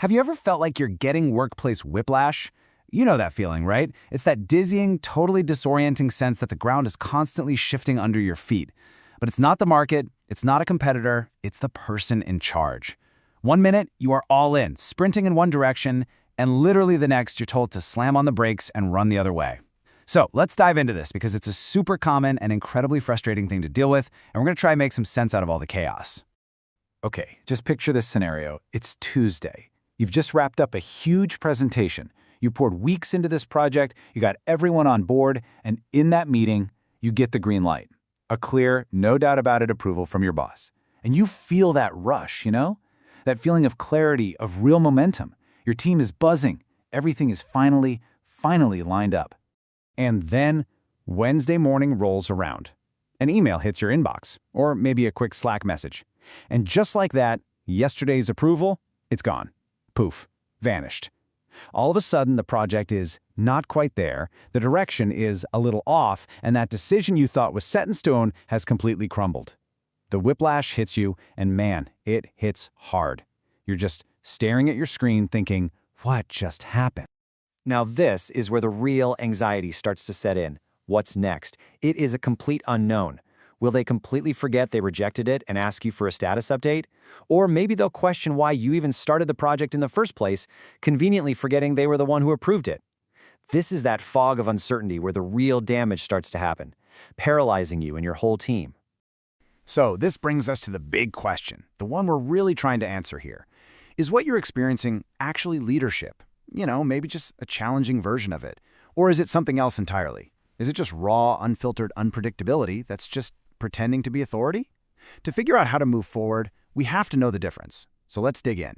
Have you ever felt like you're getting workplace whiplash? You know that feeling, right? It's that dizzying, totally disorienting sense that the ground is constantly shifting under your feet. But it's not the market, it's not a competitor, it's the person in charge. One minute, you are all in, sprinting in one direction, and literally the next, you're told to slam on the brakes and run the other way. So let's dive into this because it's a super common and incredibly frustrating thing to deal with, and we're going to try and make some sense out of all the chaos. Okay, just picture this scenario. It's Tuesday. You've just wrapped up a huge presentation. You poured weeks into this project, you got everyone on board, and in that meeting, you get the green light. A clear, no doubt about it approval from your boss. And you feel that rush, you know? That feeling of clarity, of real momentum. Your team is buzzing. Everything is finally lined up. And then Wednesday morning rolls around. An email hits your inbox, or maybe a quick Slack message. And just like that, yesterday's approval, it's gone. Poof, vanished. All of a sudden, the project is not quite there, the direction is a little off, and that decision you thought was set in stone has completely crumbled. The whiplash hits you, and man, it hits hard. You're just staring at your screen thinking, what just happened? Now this is where the real anxiety starts to set in. What's next? It is a complete unknown. Will they completely forget they rejected it and ask you for a status update? Or maybe they'll question why you even started the project in the first place, conveniently forgetting they were the one who approved it. This is that fog of uncertainty where the real damage starts to happen, paralyzing you and your whole team. So this brings us to the big question, the one we're really trying to answer here. Is what you're experiencing actually leadership? You know, maybe just a challenging version of it. Or is it something else entirely? Is it just raw, unfiltered unpredictability that's just pretending to be authority? To figure out how to move forward, we have to know the difference. So let's dig in.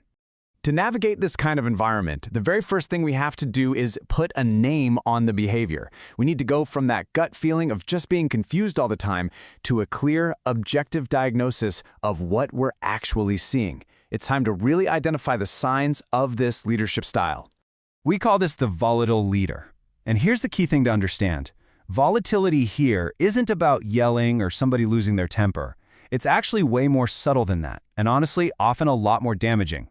To navigate this kind of environment, the very first thing we have to do is put a name on the behavior. We need to go from that gut feeling of just being confused all the time to a clear, objective diagnosis of what we're actually seeing. It's time to really identify the signs of this leadership style. We call this the volatile leader. And here's the key thing to understand. Volatility here isn't about yelling or somebody losing their temper. It's actually way more subtle than that, and honestly, often a lot more damaging.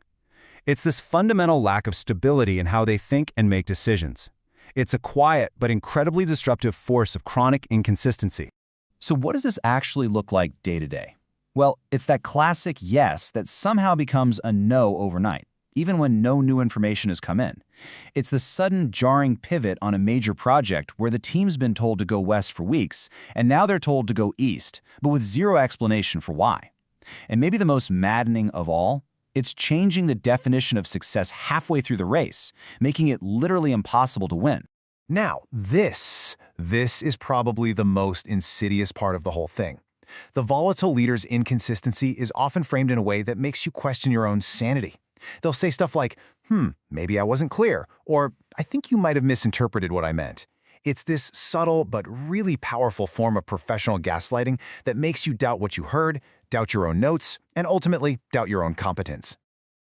It's this fundamental lack of stability in how they think and make decisions. It's a quiet but incredibly disruptive force of chronic inconsistency. So what does this actually look like day to day? Well, it's that classic yes that somehow becomes a no overnight, even when no new information has come in. It's the sudden jarring pivot on a major project where the team's been told to go west for weeks, and now they're told to go east, but with zero explanation for why. And maybe the most maddening of all, it's changing the definition of success halfway through the race, making it literally impossible to win. Now, this is probably the most insidious part of the whole thing. The volatile leader's inconsistency is often framed in a way that makes you question your own sanity. They'll say stuff like, maybe I wasn't clear, or I think you might have misinterpreted what I meant. It's this subtle but really powerful form of professional gaslighting that makes you doubt what you heard, doubt your own notes, and ultimately doubt your own competence.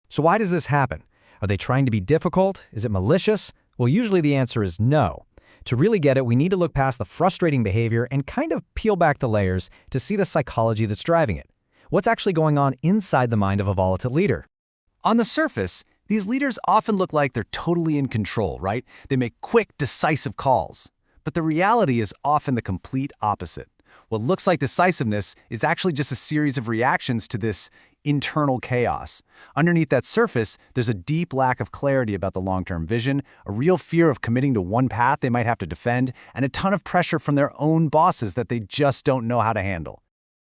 So why does this happen? Are they trying to be difficult? Is it malicious? Well, usually the answer is no. To really get it, we need to look past the frustrating behavior and kind of peel back the layers to see the psychology that's driving it. What's actually going on inside the mind of a volatile leader? On the surface, these leaders often look like they're totally in control, right? They make quick, decisive calls. But the reality is often the complete opposite. What looks like decisiveness is actually just a series of reactions to this internal chaos. Underneath that surface, there's a deep lack of clarity about the long-term vision, a real fear of committing to one path they might have to defend, and a ton of pressure from their own bosses that they just don't know how to handle.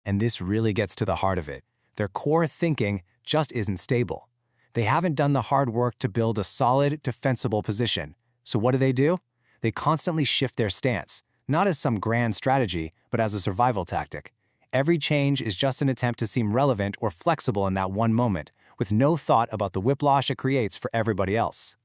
And this really gets to the heart of it. Their core thinking just isn't stable. They haven't done the hard work to build a solid, defensible position. So what do? They constantly shift their stance, not as some grand strategy, but as a survival tactic. Every change is just an attempt to seem relevant or flexible in that one moment, with no thought about the whiplash it creates for everybody else.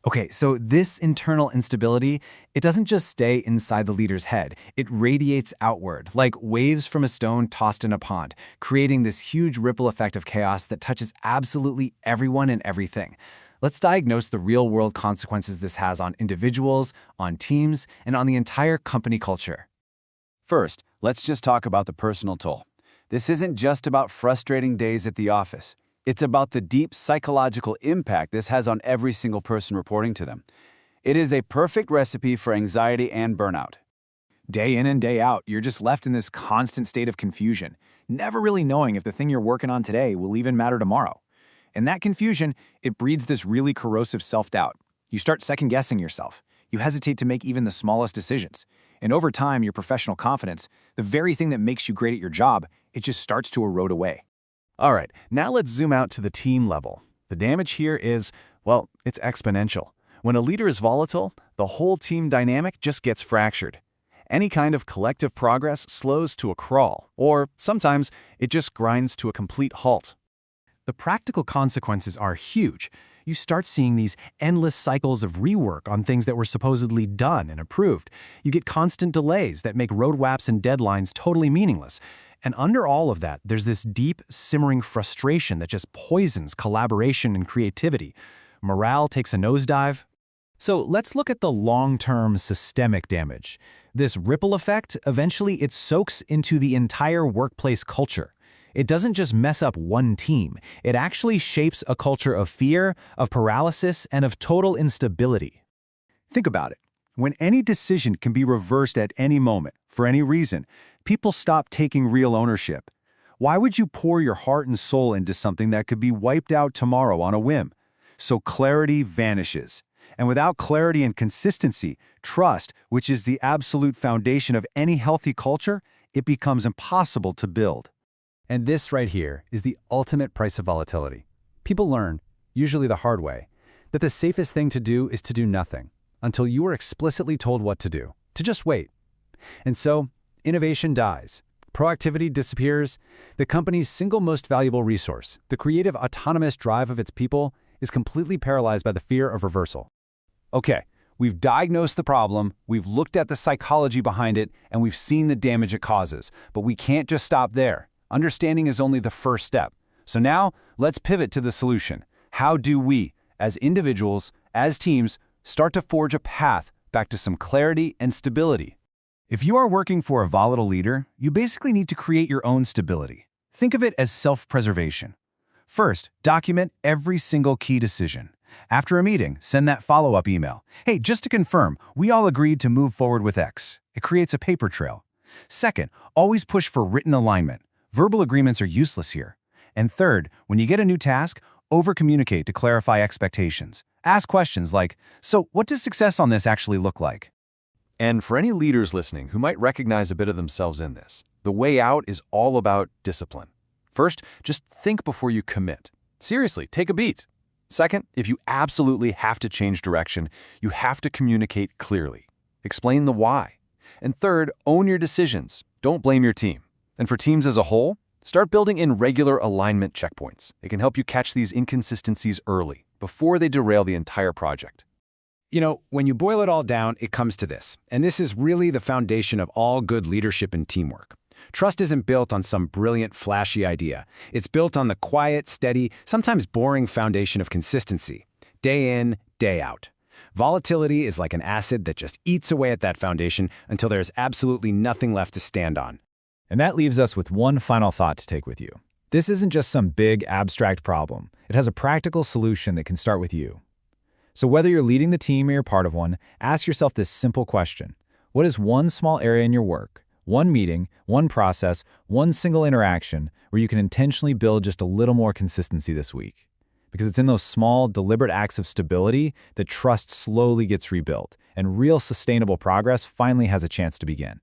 Okay, so this internal instability, it doesn't just stay inside the leader's head. It radiates outward, like waves from a stone tossed in a pond, creating this huge ripple effect of chaos that touches absolutely everyone and everything. Let's diagnose the real-world consequences this has on individuals, on teams, and on the entire company culture. First, let's just talk about the personal toll. This isn't just about frustrating days at the office. It's about the deep psychological impact this has on every single person reporting to them. It is a perfect recipe for anxiety and burnout. Day in and day out, you're just left in this constant state of confusion, never really knowing if the thing you're working on today will even matter tomorrow. And that confusion, it breeds this really corrosive self-doubt. You start second-guessing yourself. You hesitate to make even the smallest decisions. And over time, your professional confidence, the very thing that makes you great at your job, it just starts to erode away. All right, now let's zoom out to the team level. The damage here is, well, it's exponential. When a leader is volatile, the whole team dynamic just gets fractured. Any kind of collective progress slows to a crawl, or sometimes it just grinds to a complete halt. The practical consequences are huge. You start seeing these endless cycles of rework on things that were supposedly done and approved. You get constant delays that make roadmaps and deadlines totally meaningless. And under all of that, there's this deep, simmering frustration that just poisons collaboration and creativity. Morale takes a nosedive. So let's look at the long-term systemic damage. This ripple effect, eventually it soaks into the entire workplace culture. It doesn't just mess up one team. It actually shapes a culture of fear, of paralysis, and of total instability. Think about it. When any decision can be reversed at any moment, for any reason, people stop taking real ownership. Why would you pour your heart and soul into something that could be wiped out tomorrow on a whim? So clarity vanishes. And without clarity and consistency, trust, which is the absolute foundation of any healthy culture, it becomes impossible to build. And this right here is the ultimate price of volatility. People learn, usually the hard way, that the safest thing to do is to do nothing until you are explicitly told what to do, to just wait. And so, innovation dies. Proactivity disappears. The company's single most valuable resource, the creative, autonomous drive of its people, is completely paralyzed by the fear of reversal. Okay, we've diagnosed the problem, we've looked at the psychology behind it, and we've seen the damage it causes. But we can't just stop there. Understanding is only the first step. So now, let's pivot to the solution. How do we, as individuals, as teams, start to forge a path back to some clarity and stability? If you are working for a volatile leader, you basically need to create your own stability. Think of it as self-preservation. First, document every single key decision. After a meeting, send that follow-up email. Hey, just to confirm, we all agreed to move forward with X. It creates a paper trail. Second, always push for written alignment. Verbal agreements are useless here. And third, when you get a new task, over-communicate to clarify expectations. Ask questions like, so what does success on this actually look like? And for any leaders listening who might recognize a bit of themselves in this, the way out is all about discipline. First, just think before you commit. Seriously, take a beat. Second, if you absolutely have to change direction, you have to communicate clearly. Explain the why. And third, own your decisions. Don't blame your team. And for teams as a whole, start building in regular alignment checkpoints. It can help you catch these inconsistencies early, before they derail the entire project. You know, when you boil it all down, it comes to this. And this is really the foundation of all good leadership and teamwork. Trust isn't built on some brilliant, flashy idea. It's built on the quiet, steady, sometimes boring foundation of consistency. Day in, day out. Volatility is like an acid that just eats away at that foundation until there's absolutely nothing left to stand on. And that leaves us with one final thought to take with you. This isn't just some big, abstract problem. It has a practical solution that can start with you. So whether you're leading the team or you're part of one, ask yourself this simple question. What is one small area in your work, one meeting, one process, one single interaction where you can intentionally build just a little more consistency this week? Because it's in those small, deliberate acts of stability that trust slowly gets rebuilt and real sustainable progress finally has a chance to begin.